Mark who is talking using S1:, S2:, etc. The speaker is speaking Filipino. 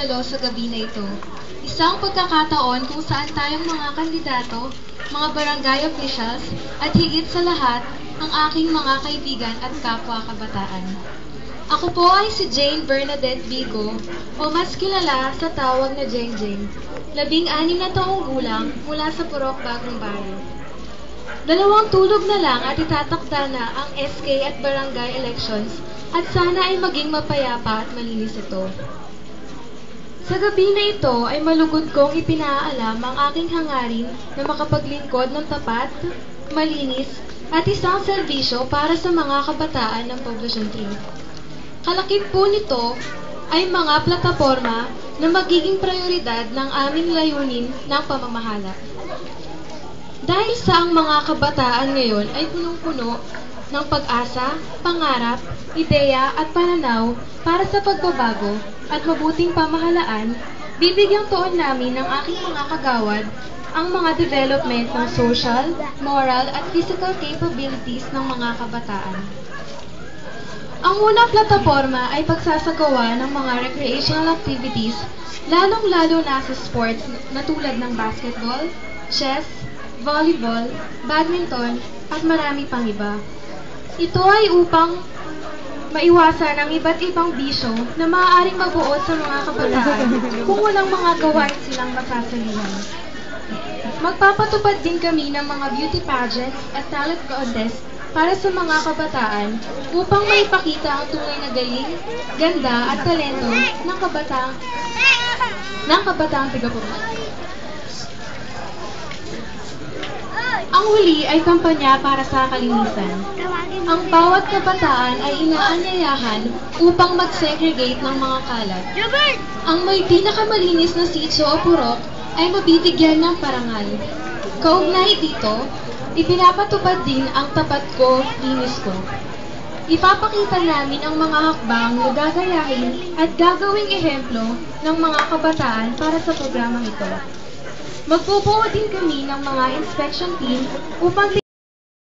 S1: dalo sa gabi na ito. Isang pagkakataon kung saan tayong mga kandidato, mga barangay officials, at higit sa lahat, ang aking mga kaibigan at kapwa kabataan. Ako po ay si Jane Bernadette Bigo, o mas kilala sa tawag na Jeng Jeng, 16 na taong gulang mula sa Purok, Bagong Bayan. 2 tulog na lang at itatakda na ang SK at barangay elections at sana ay maging mapayapa at malinis ito. Sa gabi na ito ay malugod kong ipinaalam ang aking hangarin na makapaglingkod ng tapat, malinis, at isang serbisyo para sa mga kabataan ng Poblacion 3. Kalakip po nito ay mga plataporma na magiging prioridad ng aming layunin ng pamamahala. Dahil sa ang mga kabataan ngayon ay punong-puno ng pag-asa, pangarap, ideya at pananaw para sa pagbabago at mabuting pamahalaan, bibigyang tuon namin ng aking mga kagawad ang mga development ng social, moral at physical capabilities ng mga kabataan. Ang unang plataporma ay pagsasagawa ng mga recreational activities, lalong-lalo na sa sports na tulad ng basketball, chess, volleyball, badminton, at marami pang iba. Ito ay upang maiwasan ang iba't ibang bisyo na maaaring mabuot sa mga kabataan kung walang mga gawain silang masasalihan. Magpapatupad din kami ng mga beauty pageants at talent contest para sa mga kabataan upang maipakita ang tunay na galing, ganda at talento ng kabataang tiga-Purok. Ang huli ay kampanya para sa kalinisan. Ang bawat kabataan ay inaanyayahan upang mag-segregate ng mga kalat. Ang may pinakamalinis na sitio o purok ay mabibigyan ng parangal. Kaugnay dito, ipinapatupad din ang tapat ko, linis ko. Ipapakita namin ang mga hakbang na gagayahin at gagawing ehemplo ng mga kabataan para sa programang ito. Magbubuo din kami ng mga inspection team upang